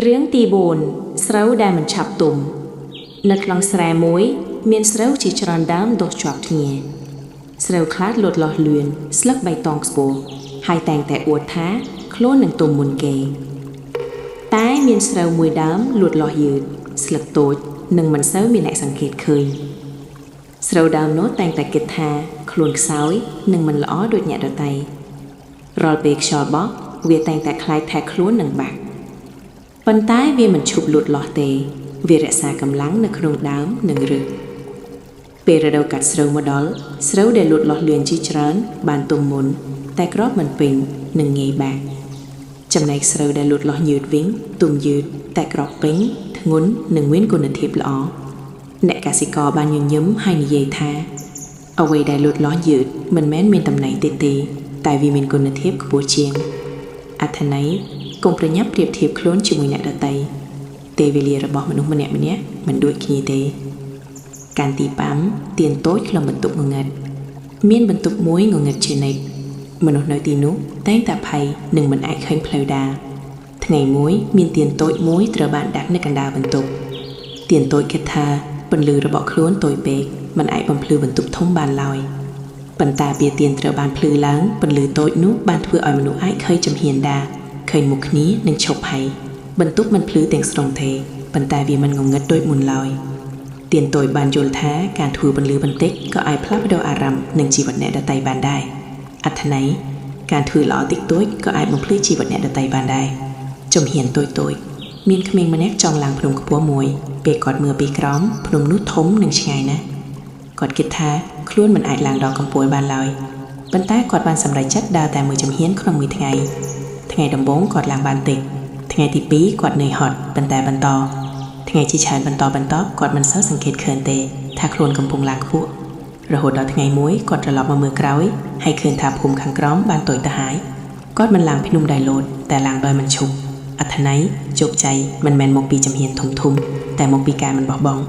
Riêng tì bồn, srau đà mình chạp tùm. Nực lòng srà mối, miên srau chỉ tròn đám đột chọc nhẹ. Srau khát lột lọt luyện, slug bay tong spô. Hai tàng tại uột thá, khlo nâng tùm mùn kề. Tái miên srau mùi đám lột lọt dượt, slug tột, nâng mình srau miên lại sang kệt khơi. Srau đám nốt tàng tại kệt thà, khluôn xói, nâng mình lõ đột nhẹ đợt tay. Rol bếc xò bóc, vì tàng tại khai thạc khluôn nâng bạc. Phần tái vì mình chụp lụt lọt tê, vì rạ xa cầm lắng nâng khung đám nâng rực. Bê ra đầu cắt srau mà đó, srau để lụt lọt luyện chi trán, bàn tùm môn, tay krop mình bình, nâng nghề bạc. Chầm này srau để lụt lọt nhượt vính, tùm nhượt, tay krop bính, ngún, nâng nguyên cô nâng thiệp lõ. Nẹ cả sĩ có bàn nhường nhấm hay nì dây tha. Ở quay để lụt lọt nhượt, mình mến mình tầm này tê tê, tại vì mình cô nâng thiệp của bố chiêng. À thân ấy, cùngប្រញាប់ រៀបធៀបខ្លួនជាមួយអ្នកដទៃទេវេលារបស់មនុស្សម្នាក់ៗមិនដូចគ្នាទេកាន់ទី5ទៀនតូចខ្លឹមបន្ទប់ងងឹតមានបន្ទប់មួយងងឹតជានិច្ចមនុស្សនៅទីនោះតែងតែភ័យនឹងមិនអាចឃើញផ្លូវដើរថ្ងៃមួយមានទៀនតូចមួយត្រូវបានដាក់នៅកណ្ដាលបន្ទប់ទៀនតូចគិតថាពន្លឺរបស់ខ្លួនតូចពេកមិនអាចបំភ្លឺបន្ទប់ធំបានឡើយប៉ុន្តែវាទៀនត្រូវបានភ្លឺឡើងពន្លឺតូចនោះបានធ្វើឲ្យមនុស្សអាចឃើញចំហៀនដើរឃើញមុខគ្នានឹងឈប់ហើយបន្ទប់មិនភ្លឺទាំងស្រុងទេប៉ុន្តែវាមិនងងឹតដូចមុនឡើយទៀនតូចបានយល់ថាការធ្វើបន្លឺបន្តិចក៏អាចផ្លាស់ប្ដូរអារម្មណ៍និងជីវិតអ្នកដទៃបានដែរអត្ថន័យការធ្វើល្អតិចតួចក៏អាចបំភ្លឺជីវិតអ្នកដទៃបានដែរចំហៀនតូចមានក្មេងម្នាក់ចង់ឡើងភ្នំខ្ពស់មួយពេលគាត់មើលពីក្រោមភ្នំនោះធំនិងឆ្ងាយណាស់គាត់គិតថាខ្លួនមិនអាចឡើងដល់កំពូលបានឡើយប៉ុន្តែគាត់បានសម្រេចចិត្តដើរតែមួយចំហៀនក្នុងមួយថ្ងៃថ្ងៃដំបូងគាត់ឡើងបានតិចថ្ងៃទី2គាត់នឿយហត់ប៉ុន្តែបន្តថ្ងៃជាច្រើនបន្តគាត់មិនសូវសង្កេតឃើញទេថាខ្លួនកំពុងឡើងខ្ពស់រហូតដល់ថ្ងៃមួយគាត់ត្រឡប់មកមើលក្រោយហើយឃើញថាភូមិខាងក្រោមបានតូចទៅហើយគាត់មិនឡើងភ្នំដែលលោតតែឡើងដោយមិនឈប់អត្ថន័យជោគជ័យមិនមែនមកពីជំហានធំតែមកពីការមិនបោះបង់